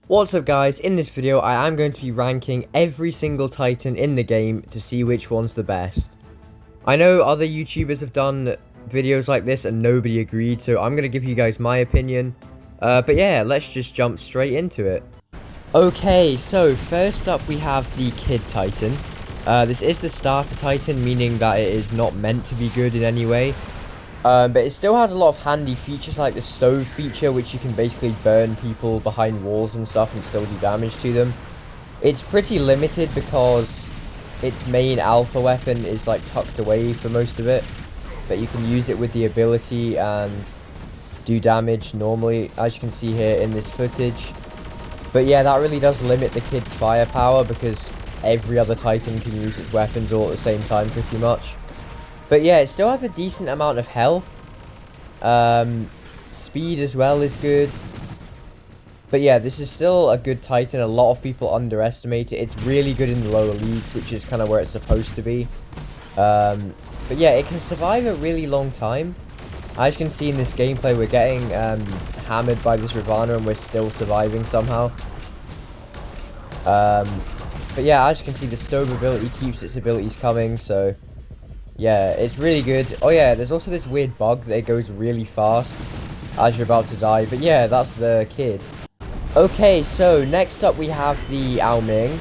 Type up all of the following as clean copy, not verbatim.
What's up guys, in this video I am going to be ranking every single Titan in the game to see which one's the best. I know other YouTubers have done videos like this and nobody agreed, so I'm going to give you guys my opinion. But yeah, let's just jump straight into it. Okay, so first up we have the Kid Titan. This is the starter Titan, meaning that it is not meant to be good in any way. But it still has a lot of handy features like the stove feature, which you can basically burn people behind walls and stuff and still do damage to them. It's pretty limited because its main alpha weapon is like tucked away for most of it, but you can use it with the ability and do damage normally, as you can see here in this footage. But yeah, that really does limit the kid's firepower because every other Titan can use its weapons all at the same time pretty much. But yeah, it still has a decent amount of health. Speed as well is good. But yeah, this is still a good Titan. A lot of people underestimate it. It's really good in the lower leagues, which is kind of where it's supposed to be. But yeah, it can survive a really long time. As you can see in this gameplay, we're getting hammered by this Ravana and we're still surviving somehow. But yeah, as you can see, the stove ability keeps its abilities coming, so yeah, it's really good. Oh yeah, there's also this weird bug that it goes really fast as you're about to die. But yeah, that's the kid. Okay, so next up we have the Ming.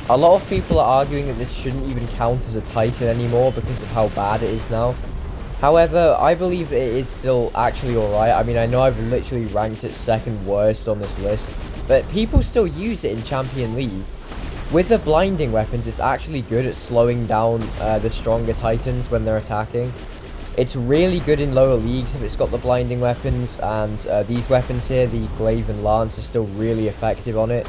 A lot of people are arguing that this shouldn't even count as a Titan anymore because of how bad it is now. However, I believe that it is still actually alright. I mean, I know I've literally ranked it second worst on this list, but people still use it in Champion League. With the blinding weapons, it's actually good at slowing down the stronger Titans when they're attacking. It's really good in lower leagues if it's got the blinding weapons, and these weapons here, the glaive and lance, are still really effective on it.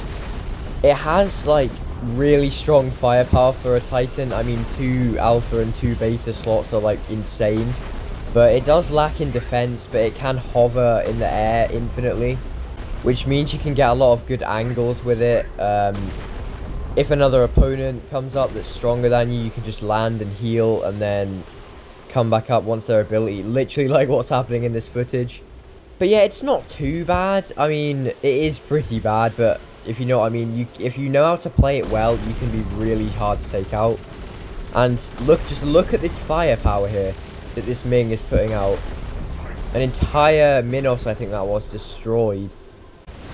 It has like really strong firepower for a Titan. I mean, 2 alpha and 2 beta slots are like insane. But it does lack in defense, but it can hover in the air infinitely, which means you can get a lot of good angles with it. If another opponent comes up that's stronger than you, you can just land and heal and then come back up once their ability, literally like what's happening in this footage. But yeah, it's not too bad. I mean, it is pretty bad, but if you know what I mean, if you know how to play it well, you can be really hard to take out. And just look at this firepower here that this Ming is putting out. An entire Minos, I think that was, destroyed.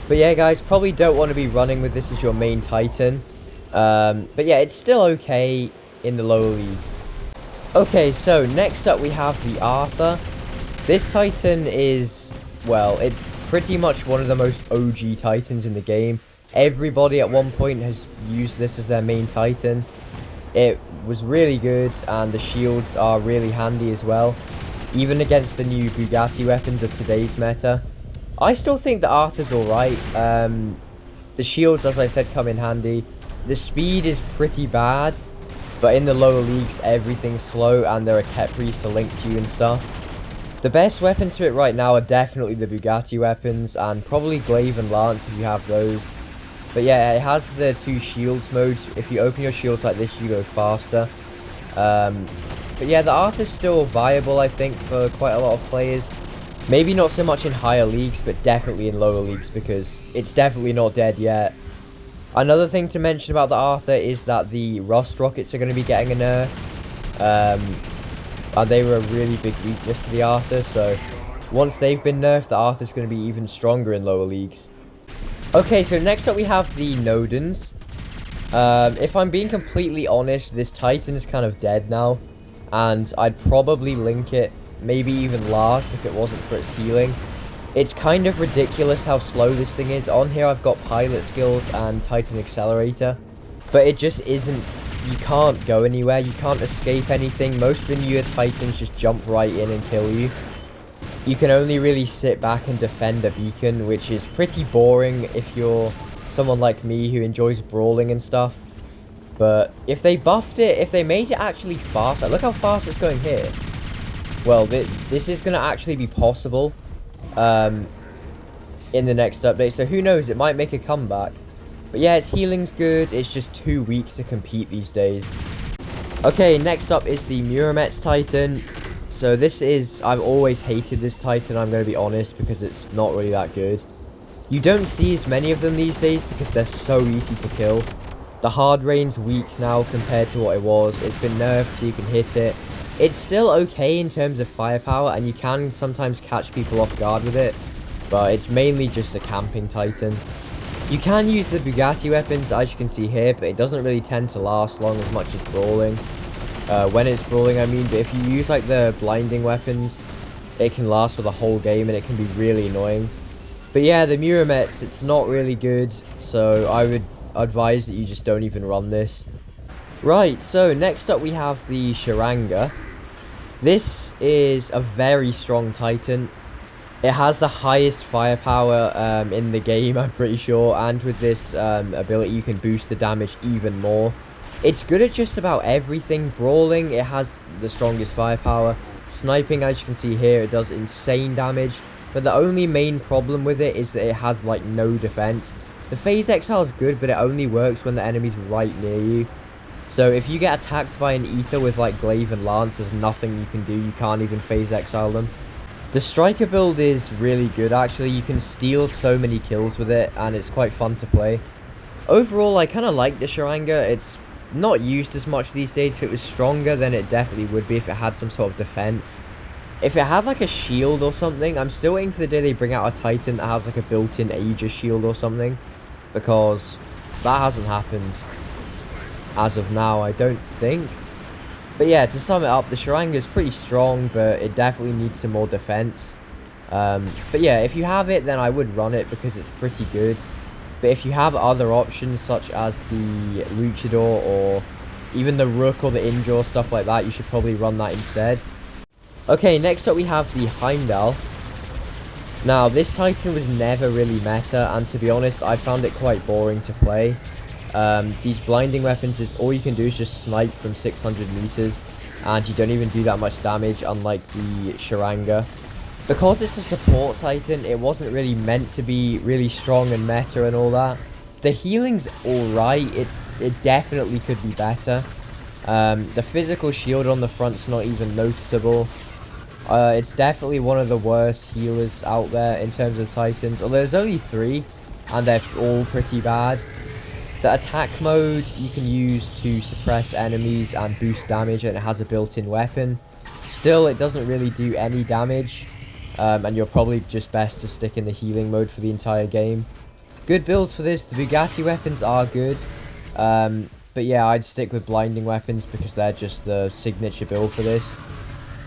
But yeah, guys, probably don't want to be running with this as your main Titan. But yeah, it's still okay in the lower leagues. Okay, so next up we have the Arthur. This Titan is, well, it's pretty much one of the most OG Titans in the game. Everybody at one point has used this as their main Titan. It was really good, and the shields are really handy as well, even against the new Bugatti weapons of today's meta. I still think the Arthur's alright. The shields, as I said, come in handy. The speed is pretty bad, but in the lower leagues everything's slow and there are Kepris to link to you and stuff. The best weapons for it right now are definitely the Bugatti weapons and probably glaive and lance if you have those. But yeah, it has the 2 shields modes. If you open your shields like this, you go faster. But yeah, the Arthur's still viable, I think, for quite a lot of players. Maybe not so much in higher leagues, but definitely in lower leagues because it's definitely not dead yet. Another thing to mention about the Arthur is that the Rust Rockets are going to be getting a nerf. And they were a really big weakness to the Arthur, so once they've been nerfed, the Arthur's going to be even stronger in lower leagues. Okay, so next up we have the Nodons. If I'm being completely honest, this Titan is kind of dead now, and I'd probably link it, maybe even last if it wasn't for its healing. It's kind of ridiculous how slow this thing is. On here I've got pilot skills and Titan accelerator, but it just isn't, you can't go anywhere, you can't escape anything. Most of the newer Titans just jump right in and kill you. You can only really sit back and defend a beacon, which is pretty boring if you're someone like me who enjoys brawling and stuff. But if they buffed it, if they made it actually faster, look how fast it's going here. Well, this is going to actually be possible in the next update, so who knows, it might make a comeback. But yeah, its healing's good, it's just too weak to compete these days. Okay, next up is the Miramax Titan. So this is, I've always hated this Titan, I'm going to be honest, because it's not really that good. You don't see as many of them these days because they're so easy to kill. The hard rain's weak now compared to what it was. It's been nerfed so you can hit it. It's still okay in terms of firepower, and you can sometimes catch people off guard with it, but it's mainly just a camping Titan. You can use the Bugatti weapons, as you can see here, but it doesn't really tend to last long as much as brawling. When it's brawling, I mean, but if you use like the blinding weapons, it can last for the whole game and it can be really annoying. But yeah, the Miramax, it's not really good, so I would advise that you just don't even run this. Right, so next up we have the Sharanga. This is a very strong Titan. It has the highest firepower in the game, I'm pretty sure, and with this ability you can boost the damage even more. It's good at just about everything. Brawling, it has the strongest firepower. Sniping, as you can see here, it does insane damage, but the only main problem with it is that it has like no defense. The phase exile is good, but it only works when the enemy's right near you. So if you get attacked by an ether with like glaive and lance, there's nothing you can do. You can't even phase exile them. The striker build is really good actually. You can steal so many kills with it and it's quite fun to play. Overall, I kind of like the Sharanga. It's not used as much these days. If it was stronger, then it definitely would be if it had some sort of defense. If it had like a shield or something, I'm still waiting for the day they bring out a Titan that has like a built-in Aegis shield or something, because that hasn't happened as of now, I don't think. But yeah, to sum it up, the Sharanga is pretty strong, but it definitely needs some more defense. But yeah, if you have it, then I would run it because it's pretty good. But if you have other options such as the Luchador or even the Rook or the Injure, stuff like that, you should probably run that instead. Okay, next up we have the Heimdall. Now, this Titan was never really meta, and to be honest, I found it quite boring to play. These blinding weapons, is all you can do is just snipe from 600 meters, and you don't even do that much damage, unlike the Sharanga. Because it's a support Titan, it wasn't really meant to be really strong and meta and all that. The healing's alright, it definitely could be better. The physical shield on the front's not even noticeable. It's definitely one of the worst healers out there in terms of Titans, although there's only 3, and they're all pretty bad. The attack mode you can use to suppress enemies and boost damage, and it has a built-in weapon. Still, it doesn't really do any damage, and you're probably just best to stick in the healing mode for the entire game. Good builds for this. The Bugatti weapons are good, but yeah, I'd stick with blinding weapons because they're just the signature build for this.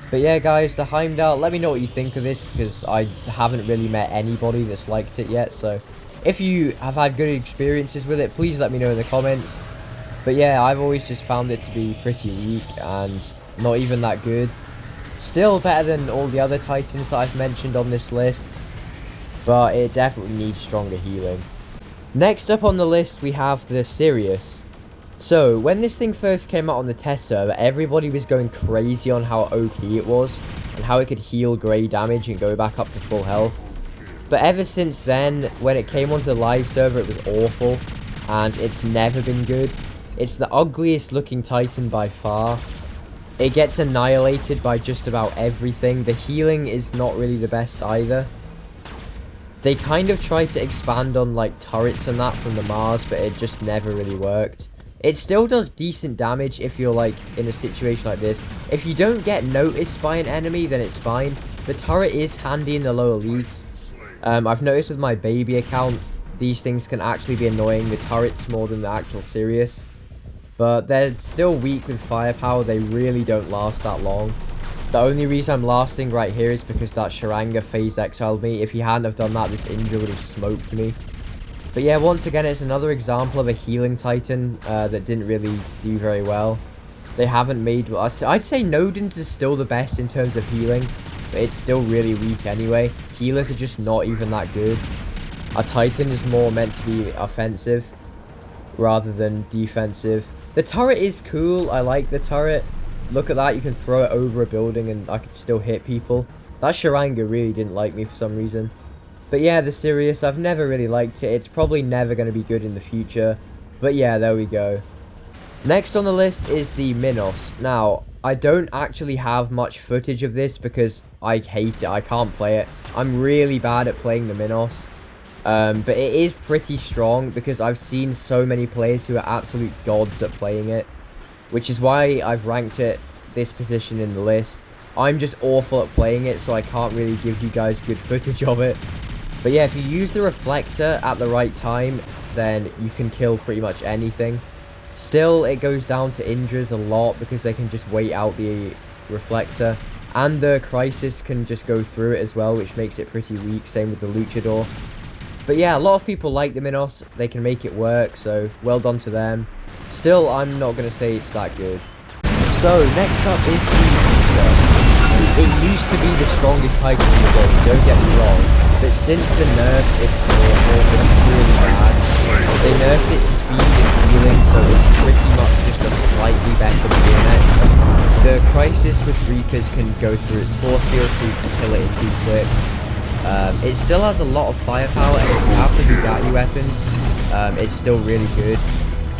But yeah, guys, the Heimdall, let me know what you think of this, because I haven't really met anybody that's liked it yet, so if you have had good experiences with it, please let me know in the comments. But yeah, I've always just found it to be pretty weak and not even that good. Still better than all the other Titans that I've mentioned on this list, but it definitely needs stronger healing. Next up on the list, we have the Sirius. So, when this thing first came out on the test server, everybody was going crazy on how OP it was, and how it could heal grey damage and go back up to full health. But ever since then, when it came onto the live server, it was awful, and it's never been good. It's the ugliest looking Titan by far. It gets annihilated by just about everything. The healing is not really the best either. They kind of tried to expand on like turrets and that from the Mars, but it just never really worked. It still does decent damage if you're like in a situation like this. If you don't get noticed by an enemy, then it's fine. The turret is handy in the lower leagues. I've noticed with my baby account, these things can actually be annoying, the turrets more than the actual Sirius. But they're still weak with firepower, they really don't last that long. The only reason I'm lasting right here is because that Sharanga phase exiled me. If he hadn't have done that, this Indra would have smoked me. But yeah, once again, it's another example of a healing Titan that didn't really do very well. They haven't made... I'd say Nodon's is still the best in terms of healing, but it's still really weak anyway. Healers are just not even that good. A Titan is more meant to be offensive rather than defensive. The turret is cool. I like the turret. Look at that. You can throw it over a building and I could still hit people. That Sharanga really didn't like me for some reason. But yeah, the Sirius, I've never really liked it. It's probably never going to be good in the future. But yeah, there we go. Next on the list is the Minos. Now, I don't actually have much footage of this because I hate it. I can't play it. I'm really bad at playing the Minos. But it is pretty strong because I've seen so many players who are absolute gods at playing it, which is why I've ranked it this position in the list. I'm just awful at playing it, so I can't really give you guys good footage of it. But yeah, if you use the reflector at the right time, then you can kill pretty much anything. Still, it goes down to Indras a lot because they can just wait out the reflector. And the Crisis can just go through it as well, which makes it pretty weak. Same with the Luchador. But yeah, a lot of people like the Minos. They can make it work, so well done to them. Still, I'm not going to say it's that good. So, next up is the Medusa. It used to be the strongest Titan in the game, don't get me wrong. But since the nerf, it's awful. It's really bad. They nerfed its speed and healing, so it's pretty much just a slightly better bayonet. The Crisis with Reapers can go through its force field, so you can kill it in 2 clips. It still has a lot of firepower, and if you have the Bugatti weapons, it's still really good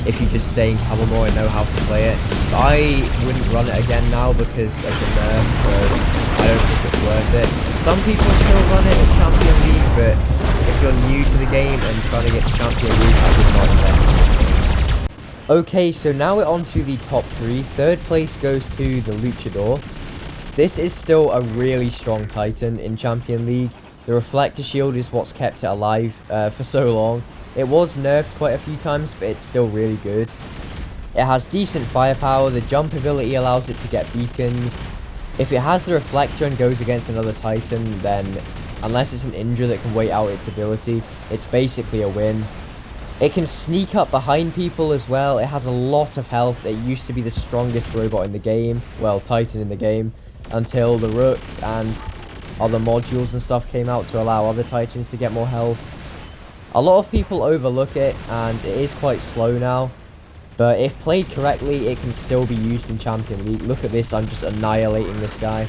if you just stay in Camel and know how to play it. But I wouldn't run it again now because of the nerf, so I don't think it's worth it. Some people still run it in Champion League, but if you're new to the game and trying to get to Champion League, I would not invest in this. Okay, so now we're on to the top 3. Third place goes to the Luchador. This is still a really strong Titan in Champion League. The Reflector Shield is what's kept it alive for so long. It was nerfed quite a few times, but it's still really good. It has decent firepower, the jump ability allows it to get beacons. If it has the Reflector and goes against another Titan, then unless it's an Indra that can wait out its ability, it's basically a win. It can sneak up behind people as well. It has a lot of health. It used to be the strongest robot in the game, well, Titan in the game, until the Rook and other modules and stuff came out to allow other Titans to get more health. A lot of people overlook it, and it is quite slow now. But if played correctly, it can still be used in Champion League. Look at this, I'm just annihilating this guy.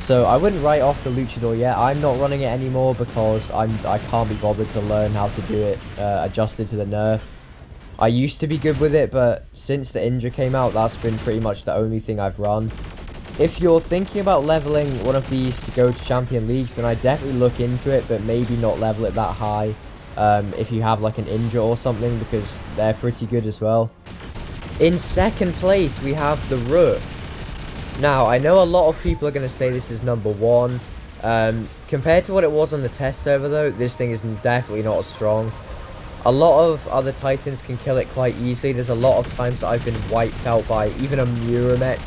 So I wouldn't write off the Luchador yet. I'm not running it anymore because I can't be bothered to learn how to do it adjusted to the nerf. I used to be good with it, but since the Indra came out, that's been pretty much the only thing I've run. If you're thinking about leveling one of these to go to Champion Leagues, then I definitely look into it, but maybe not level it that high. If you have like an Indra or something, because they're pretty good as well. In second place, we have the Rook. Now, I know a lot of people are going to say this is number 1. Compared to what it was on the test server, though, this thing is definitely not as strong. A lot of other Titans can kill it quite easily. There's a lot of times that I've been wiped out by even a Miramax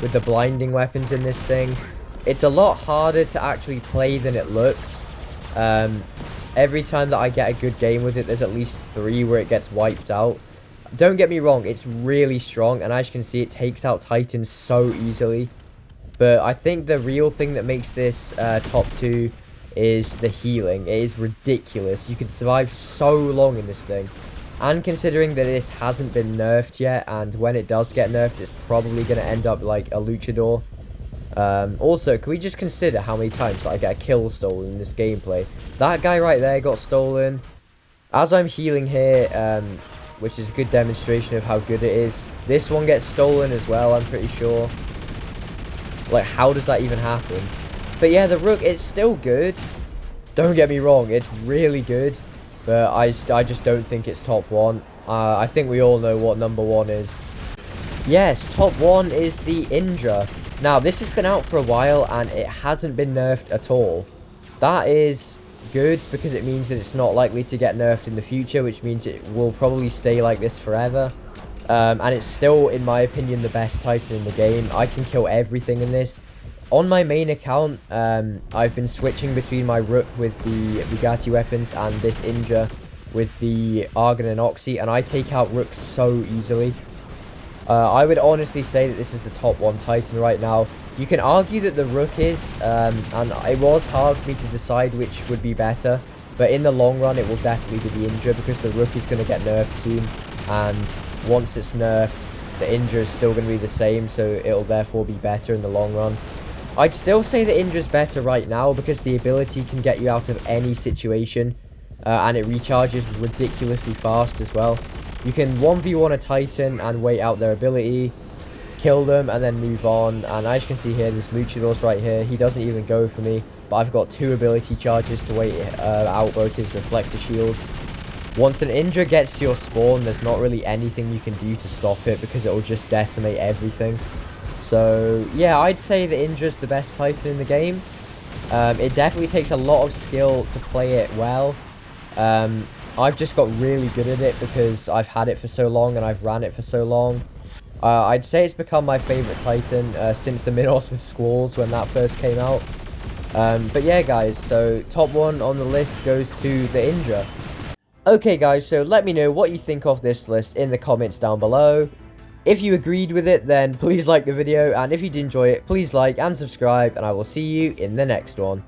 with the blinding weapons in this thing. It's a lot harder to actually play than it looks. Every time that I get a good game with it, there's at least 3 where it gets wiped out. Don't get me wrong, it's really strong, and as you can see, it takes out Titans so easily. But I think the real thing that makes this top 2 is the healing. It is ridiculous. You can survive so long in this thing. And considering that this hasn't been nerfed yet, and when it does get nerfed, it's probably going to end up like a Luchador. Also, can we just consider how many times I get a kill stolen in this gameplay? That guy right there got stolen. As I'm healing here, which is a good demonstration of how good it is, this one gets stolen as well, I'm pretty sure. Like, how does that even happen? But yeah, the Rook is still good. Don't get me wrong, it's really good. But I just don't think it's top 1. I think we all know what number 1 is. Yes, top 1 is the Indra. Now, this has been out for a while, and it hasn't been nerfed at all. That is good, because it means that it's not likely to get nerfed in the future, which means it will probably stay like this forever. And it's still, in my opinion, the best Titan in the game. I can kill everything in this. On my main account, I've been switching between my Rook with the Bugatti weapons and this Indra with the Argon and Oxy, and I take out Rook so easily. I would honestly say that this is the top 1 Titan right now. You can argue that the Rook is, and it was hard for me to decide which would be better, but in the long run it will definitely be the Indra, because the Rook is going to get nerfed soon, and once it's nerfed, the Indra is still going to be the same, so it'll therefore be better in the long run. I'd still say the Indra's better right now, because the ability can get you out of any situation, and it recharges ridiculously fast as well. You can 1v1 a Titan and wait out their ability, kill them, and then move on. And as you can see here, this Luchador's right here. He doesn't even go for me, but I've got 2 ability charges to wait out both his reflector shields. Once an Indra gets to your spawn, there's not really anything you can do to stop it, because it will just decimate everything. So yeah, I'd say the Indra's the best Titan in the game. It definitely takes a lot of skill to play it well. I've just got really good at it because I've had it for so long and I've ran it for so long. I'd say it's become my favourite Titan since the Minos with Squalls when that first came out. But yeah guys, so top 1 on the list goes to the Indra. Okay guys, so let me know what you think of this list in the comments down below. If you agreed with it, then please like the video, and if you did enjoy it, please like and subscribe, and I will see you in the next one.